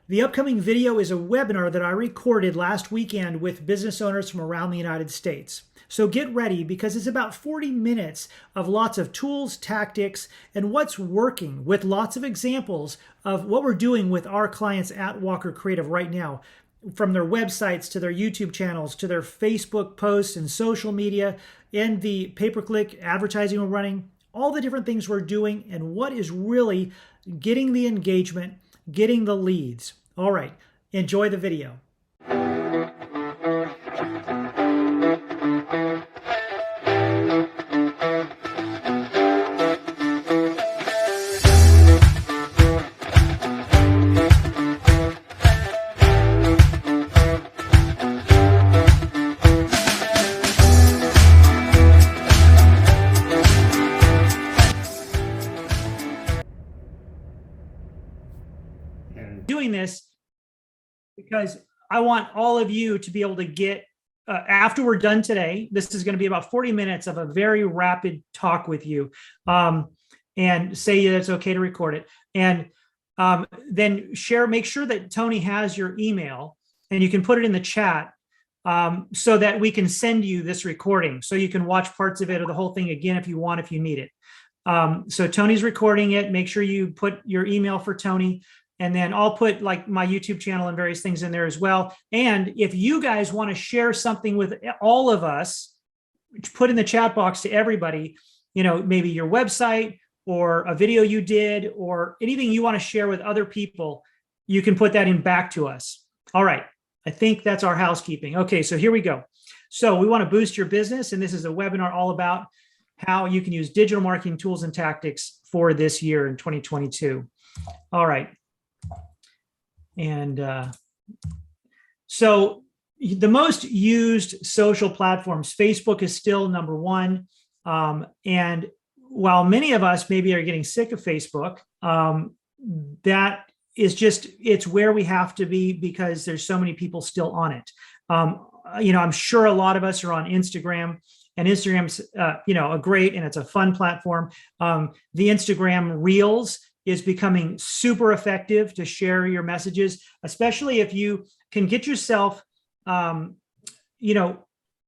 The upcoming video is a webinar that I recorded last weekend with business owners from around the United States. So get ready because it's about 40 minutes of lots of tools, tactics, and what's working with lots of examples of what we're doing with our clients at Walker Kreative right now, from their websites to their YouTube channels to their Facebook posts and social media and the pay-per-click advertising we're running, all the different things we're doing and what is really getting the engagement, getting the leads. All right, enjoy the video. Doing this because I want all of you to be able to get, after we're done today, this is going to be about 40 minutes of a very rapid talk with you, and say that it's okay to record it. And then make sure that Tony has your email and you can put it in the chat so that we can send you this recording so you can watch parts of it or the whole thing again if you want, if you need it. So Tony's recording it. Make sure you put your email for Tony. And then I'll put like my YouTube channel and various things in there as well. And if you guys want to share something with all of us, put in the chat box to everybody, maybe your website or a video you did or anything you want to share with other people, you can put that in back to us. All right. I think that's our housekeeping. Okay, so here we go. So we want to boost your business. And this is a webinar all about how you can use digital marketing tools and tactics for this year in 2022. All right. And so the most used social platforms, Facebook is still number one. And while many of us maybe are getting sick of Facebook, that is just, it's where we have to be because there's so many people still on it. I'm sure a lot of us are on Instagram, and Instagram's, a great, and it's a fun platform. The Instagram Reels is becoming super effective to share your messages, especially if you can get yourself,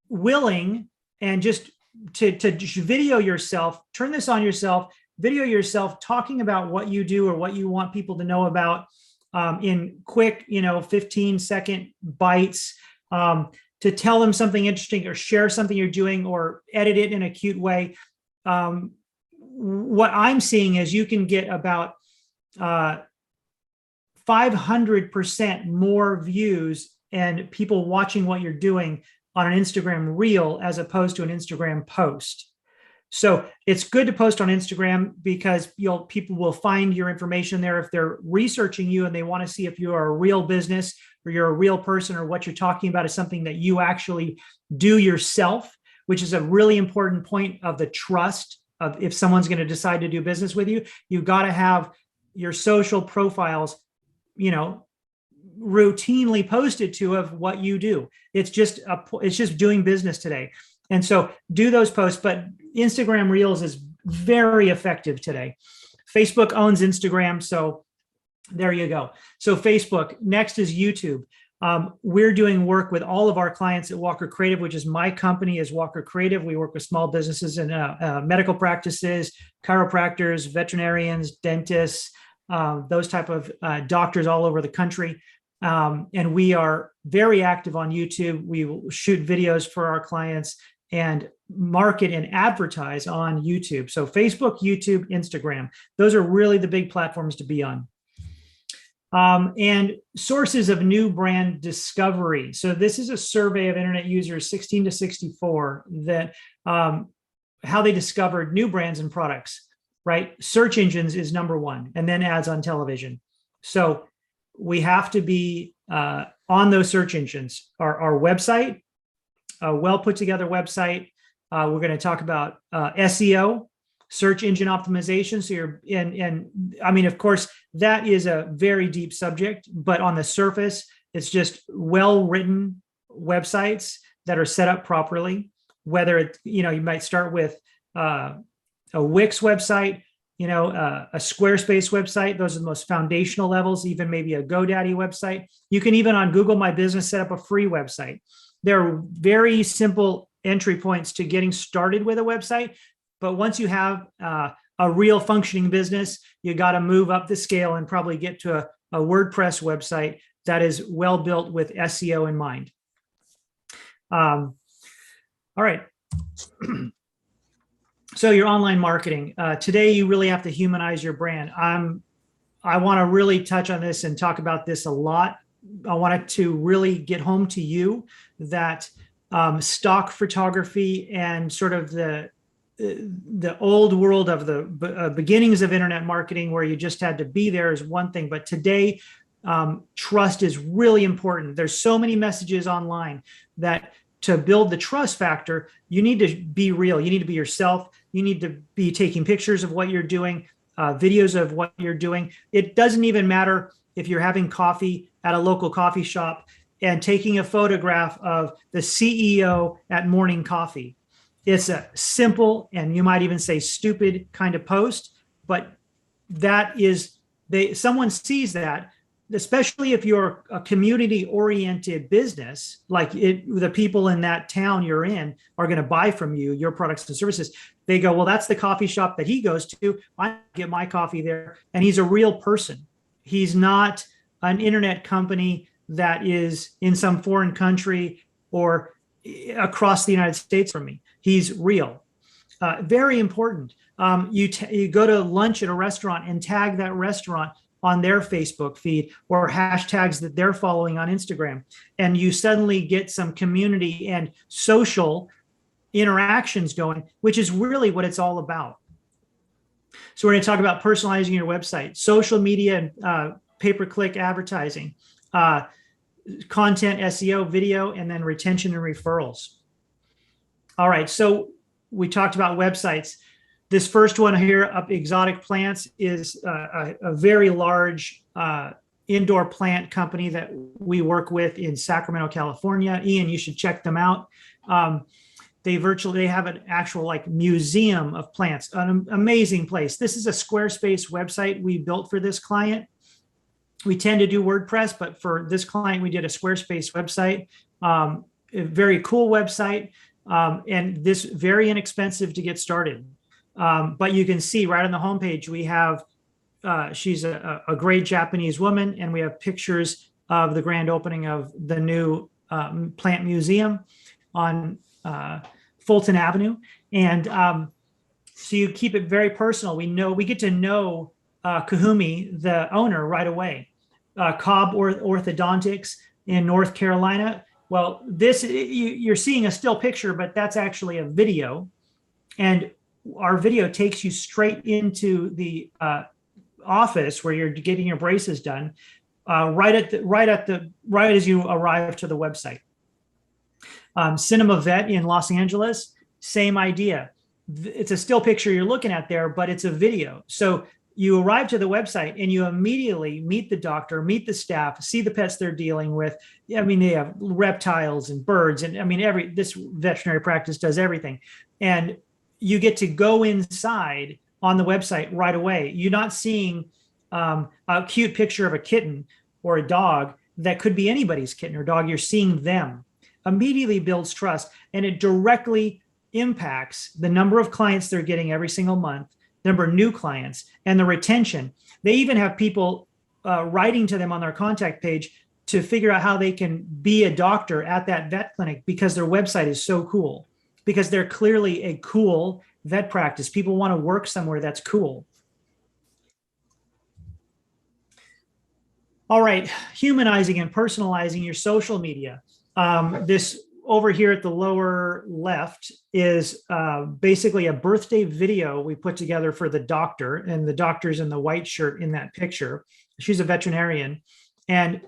willing and just to video yourself, turn this on yourself, video yourself talking about what you do or what you want people to know about in quick, 15-second bites, to tell them something interesting or share something you're doing or edit it in a cute way. What I'm seeing is you can get about 500% more views and people watching what you're doing on an Instagram reel as opposed to an Instagram post. So it's good to post on Instagram because people will find your information there if they're researching you and they want to see if you are a real business or you're a real person or what you're talking about is something that you actually do yourself, which is a really important point of the trust. Of if someone's going to decide to do business with you, you've got to have your social profiles, routinely posted to of what you do. It's just doing business today. And so do those posts, but Instagram Reels is very effective today. Facebook owns Instagram. So there you go. So Facebook, next is YouTube. We're doing work with all of our clients at Walker Kreative, which is my company is Walker Kreative. We work with small businesses and medical practices, chiropractors, veterinarians, dentists, those type of doctors all over the country. And we are very active on YouTube. We will shoot videos for our clients and market and advertise on YouTube. So Facebook, YouTube, Instagram, those are really the big platforms to be on. And sources of new brand discovery. So this is a survey of internet users 16 to 64 that how they discovered new brands and products, right? Search engines is number one, and then ads on television. So we have to be on those search engines. Our website, a well put together website. We're going to talk about SEO, search engine optimization. So of course, that is a very deep subject, but on the surface, it's just well-written websites that are set up properly. Whether it's, you might start with a Wix website, a Squarespace website. Those are the most foundational levels, even maybe a GoDaddy website. You can even on Google My Business set up a free website. There are very simple entry points to getting started with a website. But once you have a real functioning business, you got to move up the scale and probably get to a WordPress website that is well built with SEO in mind. All right. So your online marketing. Today, you really have to humanize your brand. I want to really touch on this and talk about this a lot. I wanted to really get home to you that stock photography and sort of the old world of the beginnings of internet marketing, where you just had to be there, is one thing. But today, trust is really important. There's so many messages online that to build the trust factor, you need to be real. You need to be yourself. You need to be taking pictures of what you're doing, videos of what you're doing. It doesn't even matter if you're having coffee at a local coffee shop and taking a photograph of the CEO at morning coffee. It's a simple, and you might even say stupid kind of post, but that is, someone sees that, especially if you're a community-oriented business, like the people in that town you're in are going to buy from you, your products and services. They go, well, that's the coffee shop that he goes to. I get my coffee there. And he's a real person. He's not an internet company that is in some foreign country or across the United States from me. He's real. Very important. You go to lunch at a restaurant and tag that restaurant on their Facebook feed or hashtags that they're following on Instagram. And you suddenly get some community and social interactions going, which is really what it's all about. So we're going to talk about personalizing your website, social media and pay-per-click advertising, content, SEO, video, and then retention and referrals. All right, so we talked about websites. This first one here, Up Exotic Plants, is a very large indoor plant company that we work with in Sacramento, California. Ian, you should check them out. They have an actual like museum of plants, an amazing place. This is a Squarespace website we built for this client. We tend to do WordPress, but for this client, we did a Squarespace website, a very cool website, and this very inexpensive to get started. But you can see right on the homepage, we have, she's a great Japanese woman, and we have pictures of the grand opening of the new plant museum on Fulton Avenue. And so you keep it very personal. We get to know Kahumi, the owner, right away. Cobb Orthodontics in North Carolina. Well, this, you're seeing a still picture, but that's actually a video. And our video takes you straight into the office where you're getting your braces done, right as you arrive to the website. Cinema Vet in Los Angeles, same idea. It's a still picture you're looking at there, but it's a video. So you arrive to the website and you immediately meet the doctor, meet the staff, see the pets they're dealing with. I mean, they have reptiles and birds, and I mean, this veterinary practice does everything. And you get to go inside on the website right away. You're not seeing a cute picture of a kitten or a dog that could be anybody's kitten or dog. You're seeing them. Immediately builds trust, and it directly impacts the number of clients they're getting every single month, the number of new clients, and the retention. They even have people writing to them on their contact page to figure out how they can be a doctor at that vet clinic because their website is so cool, because they're clearly a cool vet practice. People want to work somewhere that's cool. All right, humanizing and personalizing your social media. This over here at the lower left is basically a birthday video we put together for the doctor, and the doctor's in the white shirt in that picture. She's a veterinarian, and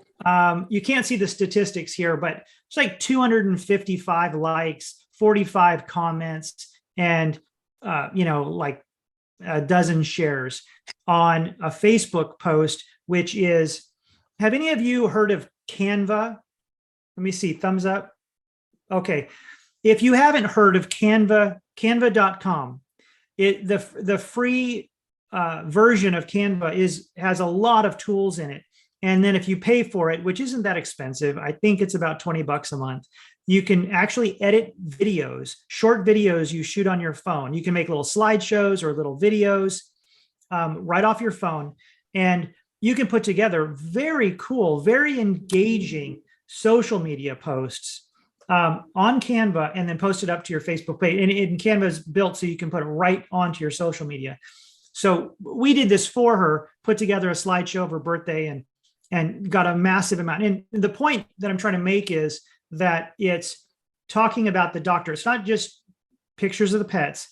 you can't see the statistics here, but it's like 255 likes, 45 comments, and like a dozen shares on a Facebook post, which is, have any of you heard of Canva? Let me see, thumbs up. Okay. If you haven't heard of Canva, canva.com, the free version of Canva has a lot of tools in it. And then if you pay for it, which isn't that expensive, I think it's about $20 a month, you can actually edit videos, short videos you shoot on your phone. You can make little slideshows or little videos right off your phone. And you can put together very cool, very engaging social media posts on Canva and then post it up to your Facebook page. And Canva is built so you can put it right onto your social media. So we did this for her, put together a slideshow of her birthday and got a massive amount. And the point that I'm trying to make is that it's talking about the doctor. It's not just pictures of the pets,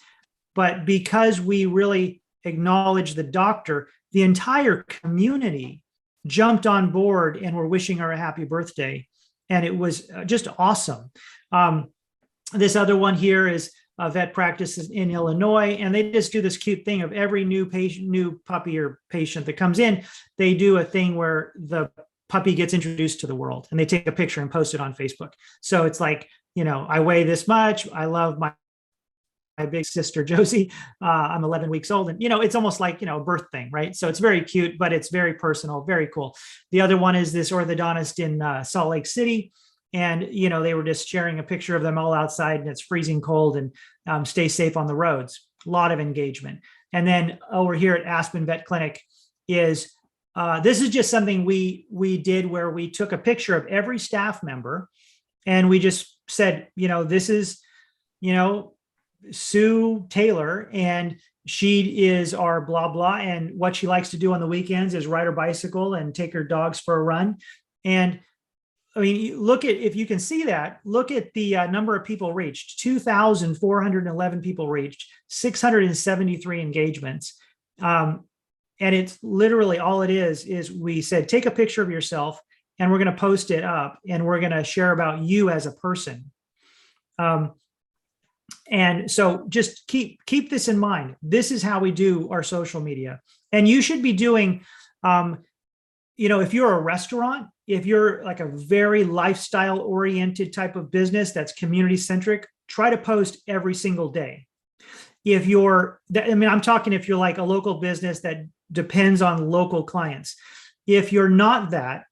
but because we really acknowledge the doctor, the entire community jumped on board and were wishing her a happy birthday. And it was just awesome. This other one here is vet practices in Illinois, and they just do this cute thing of every new patient, new puppy or patient that comes in, they do a thing where the puppy gets introduced to the world and they take a picture and post it on Facebook. So it's like, I weigh this much. I love my big sister, Josie. I'm 11 weeks old. And, it's almost like, a birth thing, right? So it's very cute, but it's very personal, very cool. The other one is this orthodontist in Salt Lake City. And, they were just sharing a picture of them all outside and it's freezing cold and stay safe on the roads. A lot of engagement. And then over here at Aspen Vet Clinic is, this is just something we did where we took a picture of every staff member and we just said, this is, Sue Taylor, and she is our blah, blah. And what she likes to do on the weekends is ride her bicycle and take her dogs for a run. And I mean, if you can see that, look at the number of people reached, 2,411 people reached, 673 engagements. And it's literally all it is we said, take a picture of yourself and we're going to post it up and we're going to share about you as a person. And so just keep this in mind. This is how we do our social media. And you should be doing, if you're a restaurant, if you're like a very lifestyle oriented type of business that's community centric, try to post every single day. If I'm talking if you're like a local business that depends on local clients. If you're not that,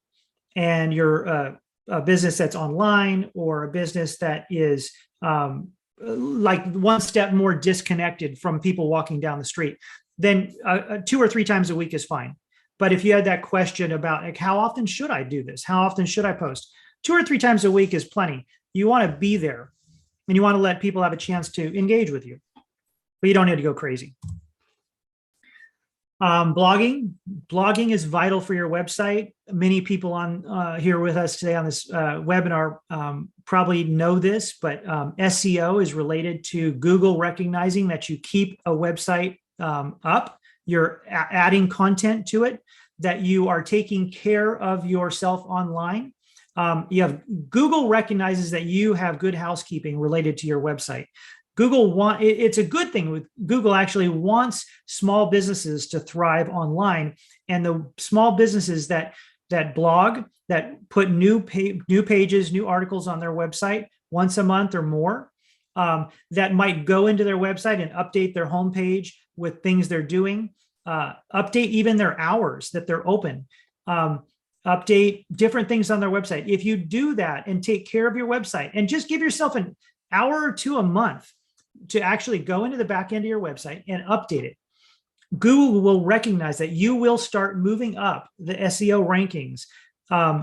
and you're a business that's online or a business that is like one step more disconnected from people walking down the street, then 2 or 3 times a week is fine. But if you had that question about like, how often should I do this? How often should I post? 2 or 3 times a week is plenty. You want to be there and you want to let people have a chance to engage with you, but you don't need to go crazy. Blogging is vital for your website. Many people on here with us today on this webinar probably know this, but SEO is related to Google recognizing that you keep a website up, you're adding content to it, that you are taking care of yourself online. Google recognizes that you have good housekeeping related to your website. It's a good thing with Google actually wants small businesses to thrive online, and the small businesses that blog, that put new pages, new articles on their website once a month or more, that might go into their website and update their homepage with things they're doing, update even their hours that they're open, update different things on their website. If you do that and take care of your website and just give yourself an hour or 2 a month to actually go into the back end of your website and update it, Google will recognize that you will start moving up the SEO rankings,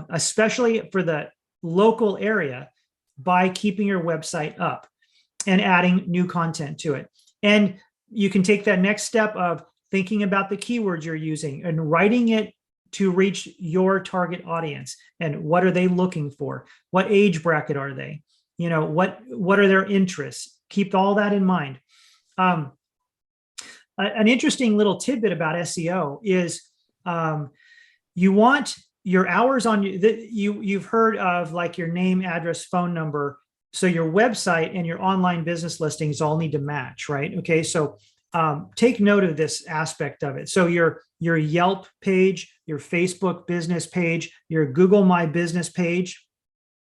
especially for the local area, by keeping your website up and adding new content to it. And you can take that next step of thinking about the keywords you're using and writing it to reach your target audience. And what are they looking for? What age bracket are they? What are their interests? Keep all that in mind. An interesting little tidbit about SEO is you want your hours on you've heard of like your name, address, phone number. So your website and your online business listings all need to match, right? Okay, so take note of this aspect of it. So your Yelp page, your Facebook business page, your Google My Business page.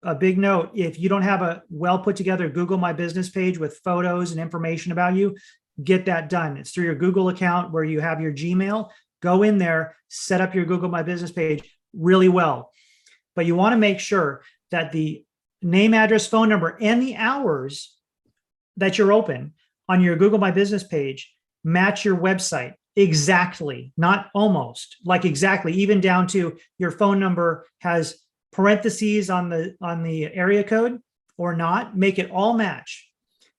A big note, if you don't have a well put together Google My Business page with photos and information about you, get that done. It's through your Google account where you have your Gmail. Go in there, set up your Google My Business page really well. But you want to make sure that the name, address, phone number, and the hours that you're open on your Google My Business page match your website exactly, not almost, like exactly, even down to your phone number has parentheses on the area code or not. Make it all match.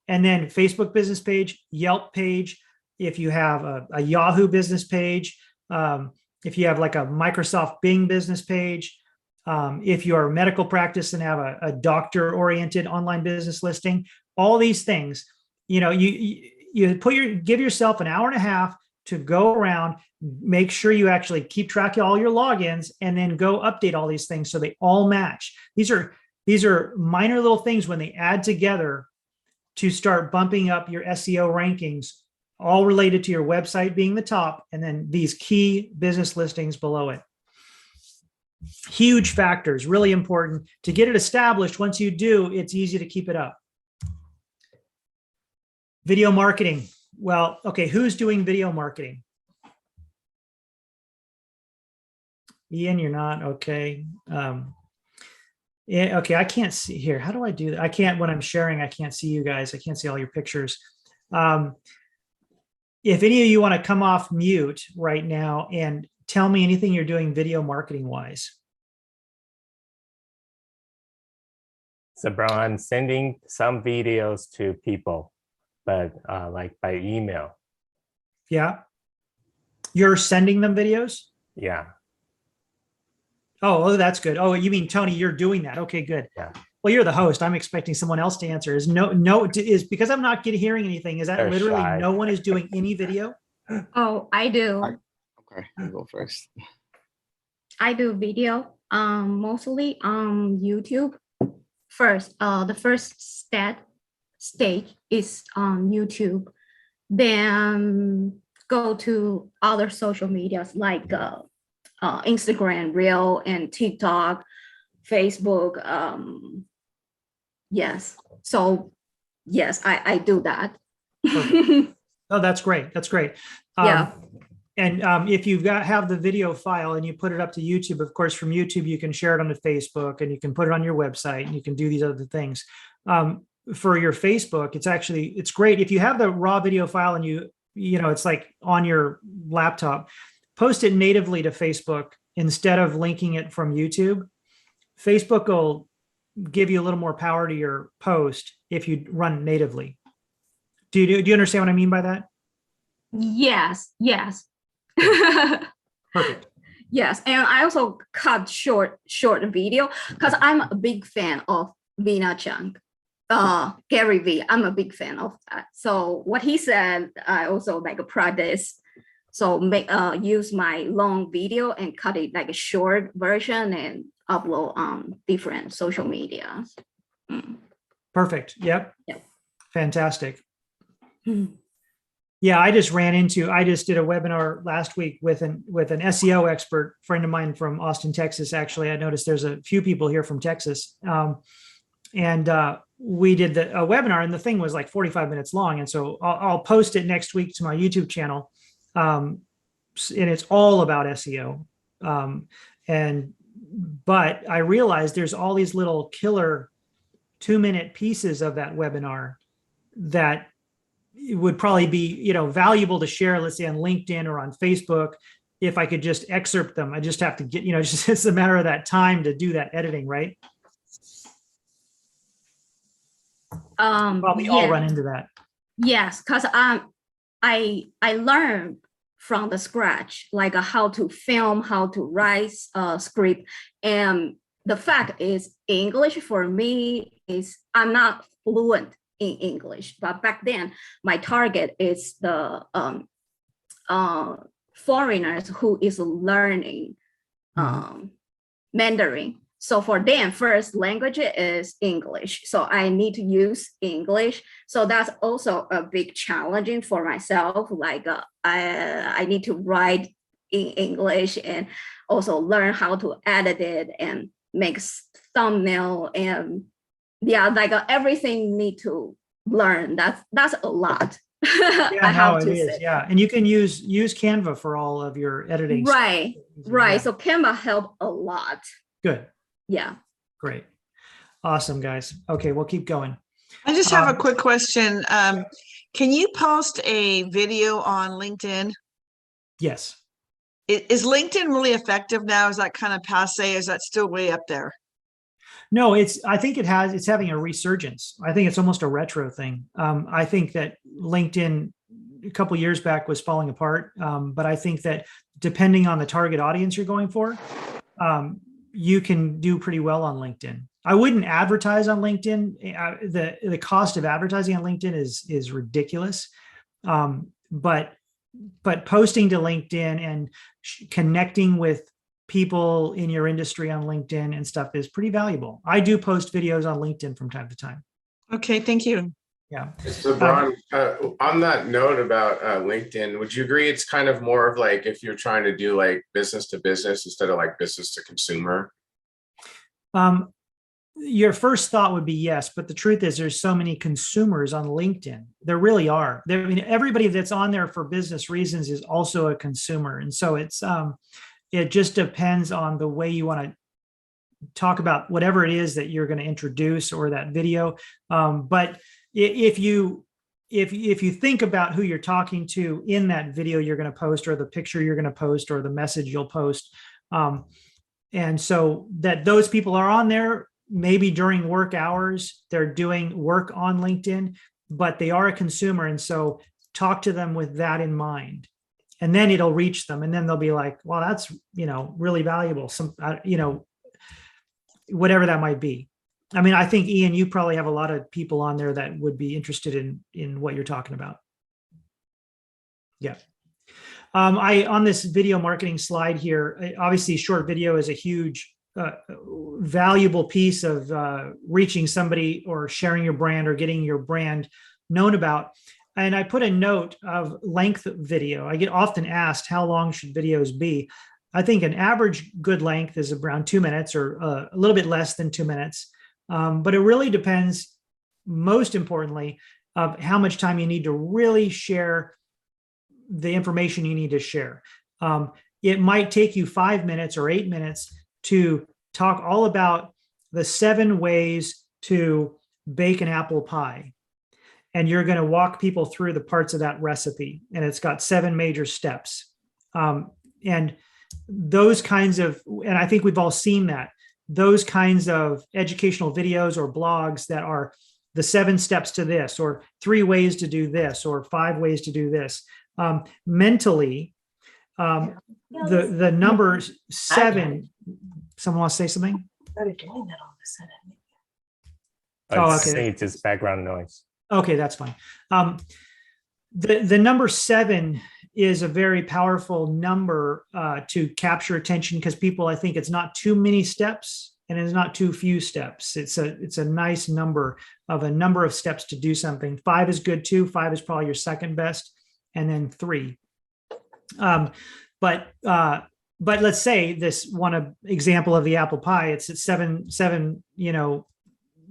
And then Facebook business page, Yelp page, if you have a Yahoo business page, if you have like a Microsoft Bing business page, if you're a medical practice and have a doctor-oriented online business listing, all these things, you give yourself an hour and a half to go around, make sure you actually keep track of all your logins, and then go update all these things so they all match. These are minor little things when they add together to start bumping up your SEO rankings, all related to your website being the top, and then these key business listings below it. Huge factors, really important to get it established. Once you do, it's easy to keep it up. Video marketing. Well, okay, who's doing video marketing? Ian, you're not, okay. Yeah, okay, I can't see here. How do I do that? I can't, when I'm sharing, I can't see you guys. I can't see all your pictures. If any of you want to come off mute right now and tell me anything you're doing video marketing wise. So, bro, I'm sending some videos to people, but like by email. Yeah. You're sending them videos? Yeah. Oh, that's good. Oh, you mean, Tony, you're doing that. Okay, good. Yeah. Well, you're the host. I'm expecting someone else to answer. Is because I'm not hearing anything. Is that They're literally shy. no one is doing any video? Oh, I do. Okay, you go first. I do video mostly on YouTube. First, the first stage is on YouTube. Then go to other social medias like Instagram, Reel, and TikTok, Facebook. Yes. So yes, I do that. Oh, that's great. That's great. Yeah. And if you've have the video file and you put it up to YouTube, of course, from YouTube, you can share it onto Facebook and you can put it on your website and you can do these other things. For your Facebook, it's great. If you have the raw video file and it's like on your laptop, post it natively to Facebook instead of linking it from YouTube. Facebook will give you a little more power to your post if you run natively. Do you understand what I mean by that? Yes. Perfect. Yes, and I also cut short video because I'm a big fan of Vina Chung, Gary V. I'm a big fan of that. So what he said, I also like practice. So use my long video and cut it like a short version and upload on different social media. Perfect. Yep. Fantastic. Mm. Yeah, I just did a webinar last week with an SEO expert friend of mine from Austin, Texas. Actually, I noticed there's a few people here from Texas. And we did a webinar, and the thing was like 45 minutes long. And so I'll post it next week to my YouTube channel. And it's all about SEO. But I realized there's all these little killer 2-minute pieces of that webinar that it would probably be, valuable to share, let's say on LinkedIn or on Facebook. If I could just excerpt them, I just have to get, it's a matter of that time to do that editing, right? Probably all run into that. Yes, because I learned from the scratch, like how to film, how to write a script. And the fact is, English for me is, I'm not fluent in English, but back then my target is the foreigners who is learning Mandarin. So for them, first language is English. So I need to use English. So that's also a big challenging for myself. Like I need to write in English and also learn how to edit it and make thumbnail and like everything need to learn. That's a lot. I Yeah, no, have it to is. say. Yeah. And you can use Canva for all of your editing. stuff. Right, Yeah. right. So Canva helped a lot. Good. Yeah. Great. Awesome, guys. Okay, we'll keep going. I just have a Um, quick question. Can you post a video on LinkedIn? Yes. Is LinkedIn really effective now? Is that kind of passe? Is that still way up there? No, I think it's having a resurgence. I think it's almost a retro thing. I think that LinkedIn a couple years back was falling apart. But I think that depending on the target audience you're going for, you can do pretty well on LinkedIn. I wouldn't advertise on LinkedIn. The cost of advertising on LinkedIn is ridiculous. But posting to LinkedIn and connecting with people in your industry on LinkedIn and stuff is pretty valuable. I do post videos on LinkedIn from time to time. Okay, thank you. Yeah. So Brian, on that note about LinkedIn, would you agree it's kind of more of like if you're trying to do like business to business instead of like business to consumer? Your first thought would be yes, but the truth is there's so many consumers on LinkedIn. There really are. I mean, everybody that's on there for business reasons is also a consumer. And so it just depends on the way you want to talk about whatever it is that you're going to introduce or that video. But if you think about who you're talking to in that video you're going to post, or the picture you're going to post, or the message you'll post, and so that those people are on there, maybe during work hours, they're doing work on LinkedIn, but they are a consumer. And so talk to them with that in mind, and then it'll reach them. And then they'll be like, well, that's, really valuable. Whatever that might be. I mean, I think, Ian, you probably have a lot of people on there that would be interested in what you're talking about. Yeah. On this video marketing slide here, obviously short video is a huge valuable piece of reaching somebody or sharing your brand or getting your brand known about. And I put a note of length of video. I get often asked, how long should videos be? I think an average good length is around 2 minutes, or a little bit less than 2 minutes. But it really depends, most importantly, of how much time you need to really share the information you need to share. It might take you 5 minutes or 8 minutes to talk all about the 7 ways to bake an apple pie. And you're going to walk people through the parts of that recipe. And it's got 7 major steps. And those kinds of, and I think we've all seen that, those kinds of educational videos or blogs that are the 7 steps to this, or 3 ways to do this, or 5 ways to do this. Mentally, the number 7, someone wants to say something? Started doing that all of a sudden. Oh, I okay. think it's just background noise. Okay, that's fine. The number 7 is a very powerful number to capture attention, because people, I think it's not too many steps and it's not too few steps. It's a nice number of steps to do something. 5 is good too. 5 is probably your second best, and then 3. But let's say this one example of the apple pie. It's at seven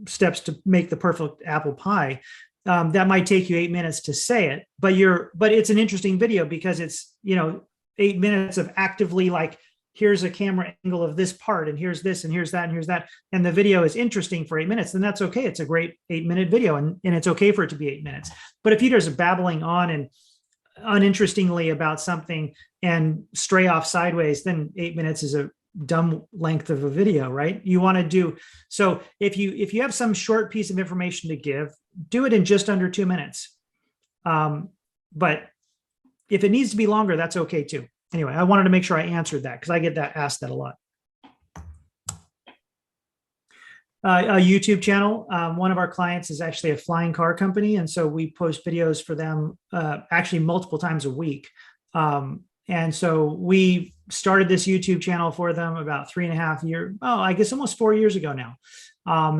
steps to make the perfect apple pie. That might take you 8 minutes to say it, but it's an interesting video because it's 8 minutes of actively, like, here's a camera angle of this part, and here's this, and here's that, and here's that, and the video is interesting for 8 minutes. Then that's okay. It's a great 8-minute video, and it's okay for it to be 8 minutes. But if you're just babbling on and uninterestingly about something and stray off sideways, then 8 minutes is a dumb length of a video, right? You want to do so. If you have some short piece of information to give, do it in just under 2 minutes. But if it needs to be longer, that's okay too. Anyway, I wanted to make sure I answered that because I get asked that a lot. A YouTube channel. One of our clients is actually a flying car company, and so we post videos for them actually multiple times a week. And so we started this YouTube channel for them about 3.5 years. I guess almost 4 years ago now.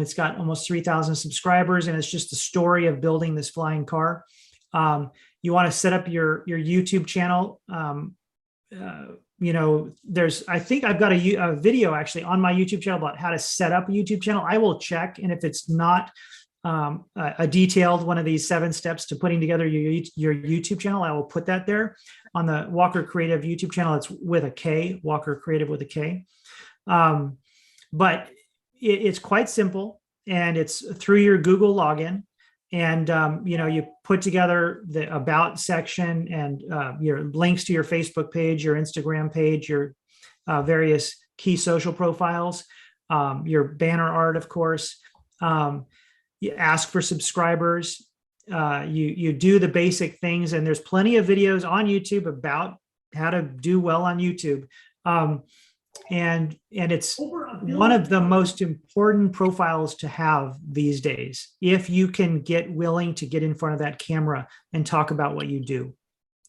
It's got almost 3,000 subscribers, and it's just the story of building this flying car. You want to set up your YouTube channel. I think I've got a video actually on my YouTube channel about how to set up a YouTube channel. I will check, and if it's not a detailed one of these 7 steps to putting together your YouTube channel, I will put that there on the Walker Kreative YouTube channel. It's with a K, Walker Kreative with a K. But it's quite simple, and it's through your Google login. And, you put together the about section and your links to your Facebook page, your Instagram page, your various key social profiles, your banner art, of course. You ask for subscribers. You do the basic things, and there's plenty of videos on YouTube about how to do well on YouTube. And it's one of the most important profiles to have these days, if you can get willing to get in front of that camera and talk about what you do.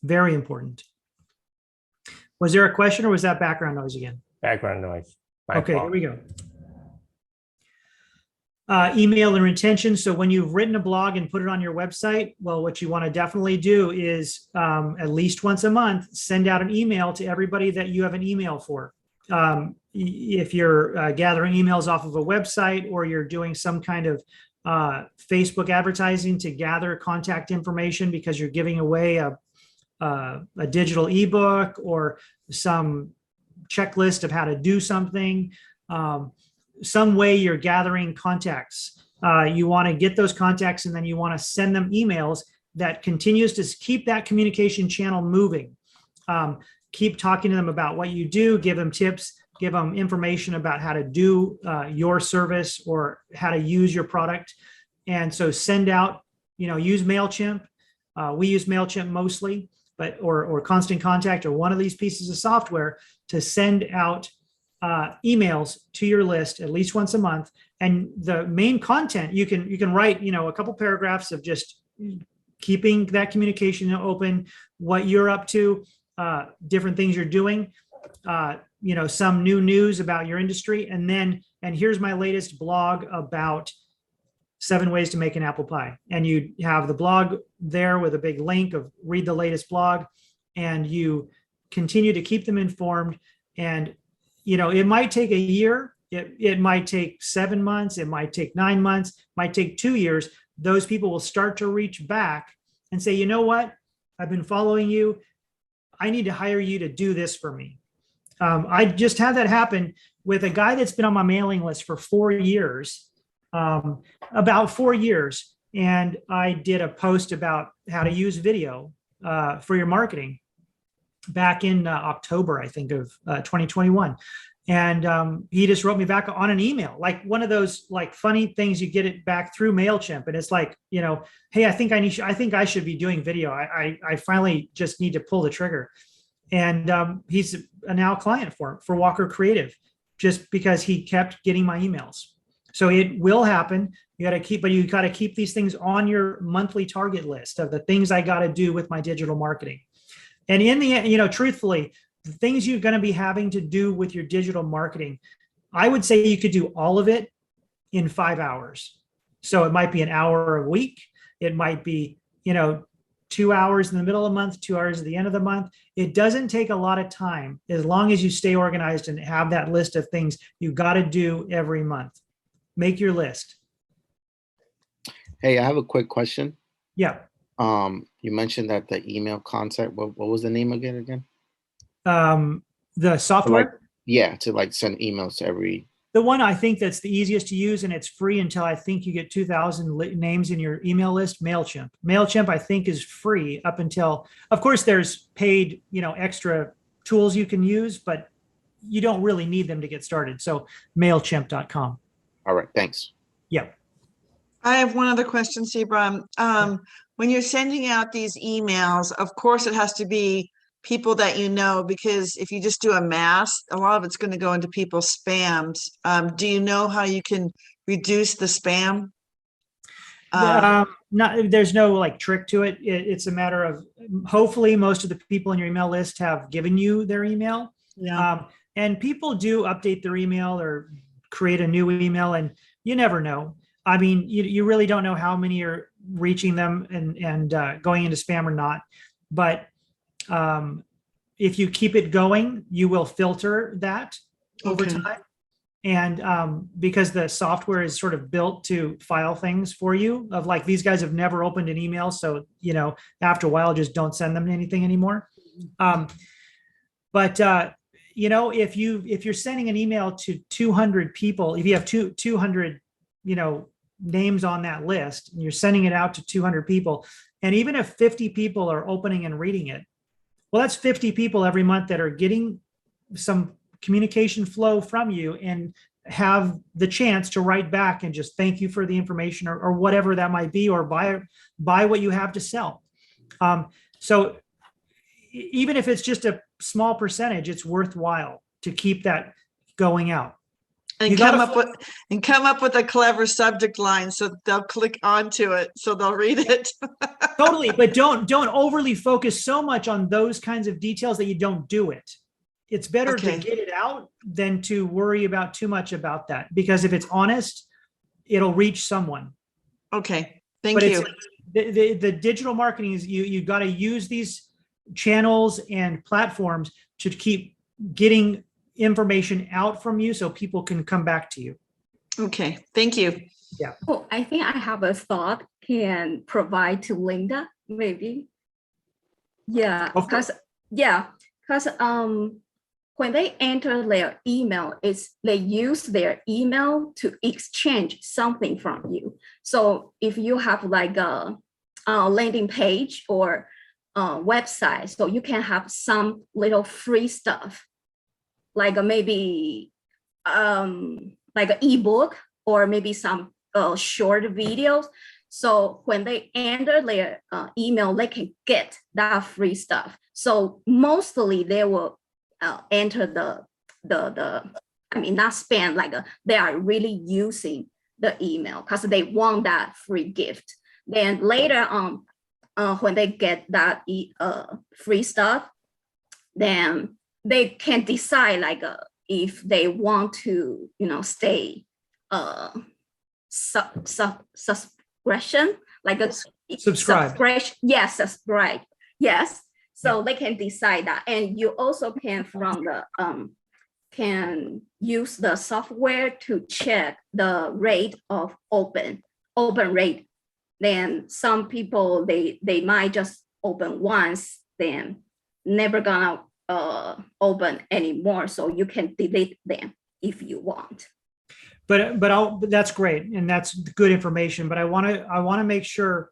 Very important. Was there a question, or was that background noise again? Background noise. Okay, here we go. Email and retention. So when you've written a blog and put it on your website, well, what you want to definitely do is at least once a month, send out an email to everybody that you have an email for. If you're gathering emails off of a website, or you're doing some kind of Facebook advertising to gather contact information because you're giving away a digital ebook or some checklist of how to do something, some way you're gathering contacts. You want to get those contacts, and then you want to send them emails that continues to keep that communication channel moving. Keep talking to them about what you do, give them tips, give them information about how to do your service or how to use your product. And so send out, use MailChimp. We use MailChimp mostly, but or Constant Contact, or one of these pieces of software to send out emails to your list at least once a month. And the main content, you can write, a couple paragraphs of just keeping that communication open, what you're up to, different things you're doing, some new news about your industry. And here's my latest blog about 7 ways to make an apple pie. And you have the blog there with a big link of read the latest blog, and you continue to keep them informed. And, it might take a year. It might take 7 months. It might take 9 months, might take 2 years. Those people will start to reach back and say, you know what? I've been following you. I need to hire you to do this for me. I just had that happen with a guy that's been on my mailing list for 4 years, about 4 years. And I did a post about how to use video for your marketing back in October, I think, of 2021. And he just wrote me back on an email, like one of those like funny things you get it back through MailChimp. And it's like, hey, I think I should be doing video. I finally just need to pull the trigger. And he's a now client for Walker Kreative, just because he kept getting my emails. So it will happen. You got to keep these things on your monthly target list of the things I got to do with my digital marketing. And in the end, truthfully, the things you're going to be having to do with your digital marketing, I would say you could do all of it in 5 hours. So it might be an hour a week. It might be, 2 hours in the middle of the month, 2 hours at the end of the month. It doesn't take a lot of time, as long as you stay organized and have that list of things you got to do every month. Make your list. Hey, I have a quick question. Yeah. You mentioned that the email concept, what was the name again? The software? To send emails to every. The one I think that's the easiest to use, and it's free until I think you get 2,000 names in your email list, MailChimp. MailChimp, I think, is free up until, of course, there's paid, extra tools you can use, but you don't really need them to get started. So MailChimp.com. All right, thanks. Yeah. I have one other question, Sebra. When you're sending out these emails, of course, it has to be people that you know, because if you just do a mass, a lot of it's going to go into people's spams. Do you know how you can reduce the spam? There's no trick to it. It's a matter of, hopefully most of the people in your email list have given you their email. Yeah. And people do update their email or create a new email, and you never know. I mean, you really don't know how many are reaching them and going into spam or not. But if you keep it going, you will filter that over time. And because the software is sort of built to file things for you, of like, these guys have never opened an email, so after a while, just don't send them anything anymore. But if you're sending an email to 200 people, if you have 200 names on that list, and you're sending it out to 200 people, and even if 50 people are opening and reading it, well, that's 50 people every month that are getting some communication flow from you and have the chance to write back and just thank you for the information, or whatever that might be, or buy what you have to sell. So even if it's just a small percentage, it's worthwhile to keep that going out. And come up with a clever subject line so they'll click onto it, so they'll read it. Totally, but don't overly focus so much on those kinds of details that you don't do it. It's better to get it out than to worry about too much about that, because if it's honest, it'll reach someone. Okay, thank you. The digital marketing is you got to use these channels and platforms to keep getting information out from you so people can come back to you. Okay, thank you. Yeah. Oh, I think I have a thought can provide to Linda, maybe. Yeah, because when they enter their email, they use their email to exchange something from you. So if you have like a landing page or a website, so you can have some little free stuff, like maybe like an ebook, or maybe some short videos. So when they enter their email, they can get that free stuff. So mostly they will enter not spend, like they are really using the email because they want that free gift. Then later on, when they get that free stuff, then they can decide like if they want to stay subscription, like a Subscribe. Yes, subscribe. Yes. So they can decide that. And you also can can use the software to check the rate of open rate. Then some people, they might just open once, then never gonna open anymore. So you can delete them if you want. But that's great, and that's good information. But I want to make sure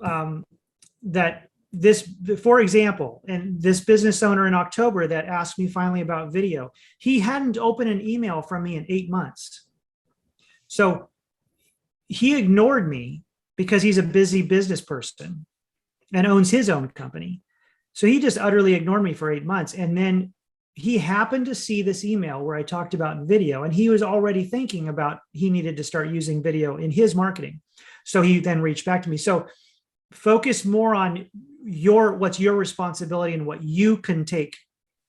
that this, for example, and this business owner in October that asked me finally about video, he hadn't opened an email from me in 8 months. So he ignored me because he's a busy business person and owns his own company. So he just utterly ignored me for 8 months. And then he happened to see this email where I talked about video, and he was already thinking about he needed to start using video in his marketing. So he then reached back to me. So focus more on what's your responsibility and what you can take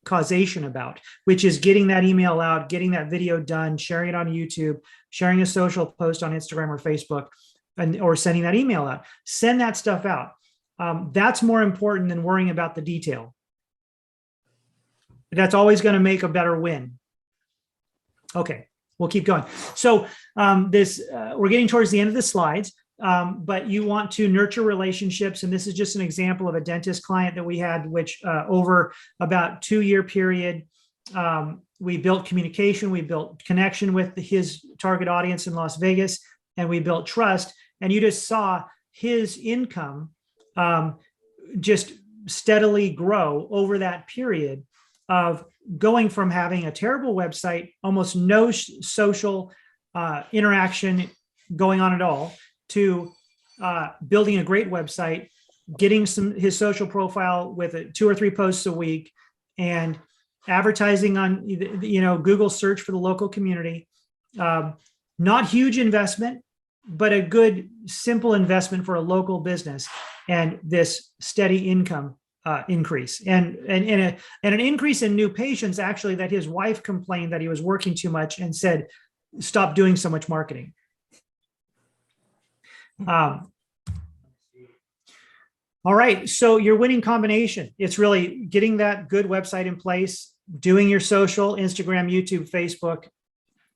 causation about, which is getting that email out, getting that video done, sharing it on YouTube, sharing a social post on Instagram or Facebook, or sending that email out. Send that stuff out. That's more important than worrying about the detail. That's always going to make a better win. Okay, we'll keep going. So we're getting towards the end of the slides, but you want to nurture relationships. And this is just an example of a dentist client that we had, which over about 2-year period, we built communication, we built connection with his target audience in Las Vegas, and we built trust. And you just saw his income just steadily grow over that period of going from having a terrible website, almost no social interaction going on at all, to building a great website, getting his social profile with 2 or 3 posts a week, and advertising on Google search for the local community. Not huge investment, but a good, simple investment for a local business, and this steady income increase, and an increase in new patients, actually, that his wife complained that he was working too much and said, stop doing so much marketing. All right, so your winning combination, it's really getting that good website in place, doing your social, Instagram, YouTube, Facebook,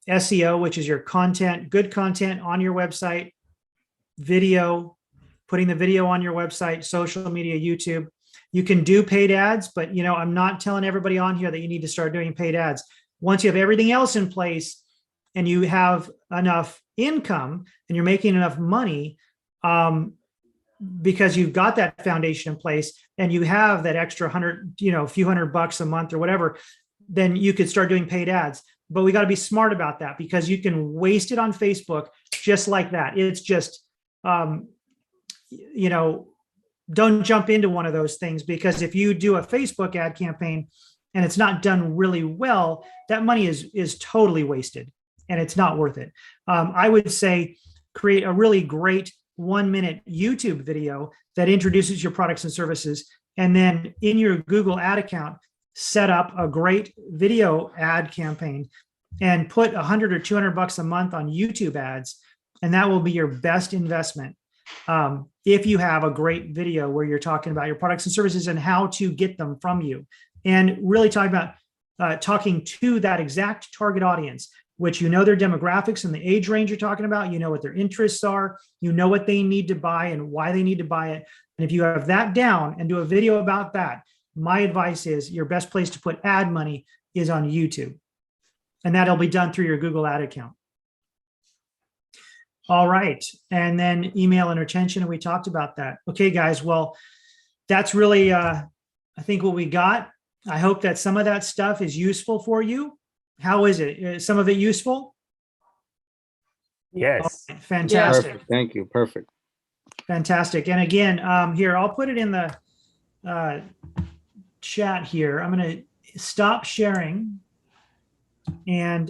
SEO, which is your content, good content on your website, video, putting the video on your website, social media, YouTube. You can do paid ads, but I'm not telling everybody on here that you need to start doing paid ads. Once you have everything else in place and you have enough income and you're making enough money, because you've got that foundation in place and you have that extra a few $100 a month or whatever, then you could start doing paid ads. But we got to be smart about that, because you can waste it on Facebook just like that. It's just, don't jump into one of those things, because if you do a Facebook ad campaign and it's not done really well, that money is totally wasted and it's not worth it. I would say create a really great 1-minute YouTube video that introduces your products and services. And then in your Google ad account, set up a great video ad campaign and put $100 or $200 a month on YouTube ads. And that will be your best investment. If you have a great video where you're talking about your products and services and how to get them from you, and really talking about talking to that exact target audience, which their demographics and the age range you're talking about, what their interests are, what they need to buy and why they need to buy it. And if you have that down and do a video about that, my advice is your best place to put ad money is on YouTube. And that'll be done through your Google ad account. All right. And then email and retention. And we talked about that. Okay, guys. Well, that's really, I think what we got. I hope that some of that stuff is useful for you. How is it? Is some of it useful? Yes. Right, fantastic. Perfect. Thank you. Perfect. Fantastic. And again, here, I'll put it in the chat here. I'm going to stop sharing and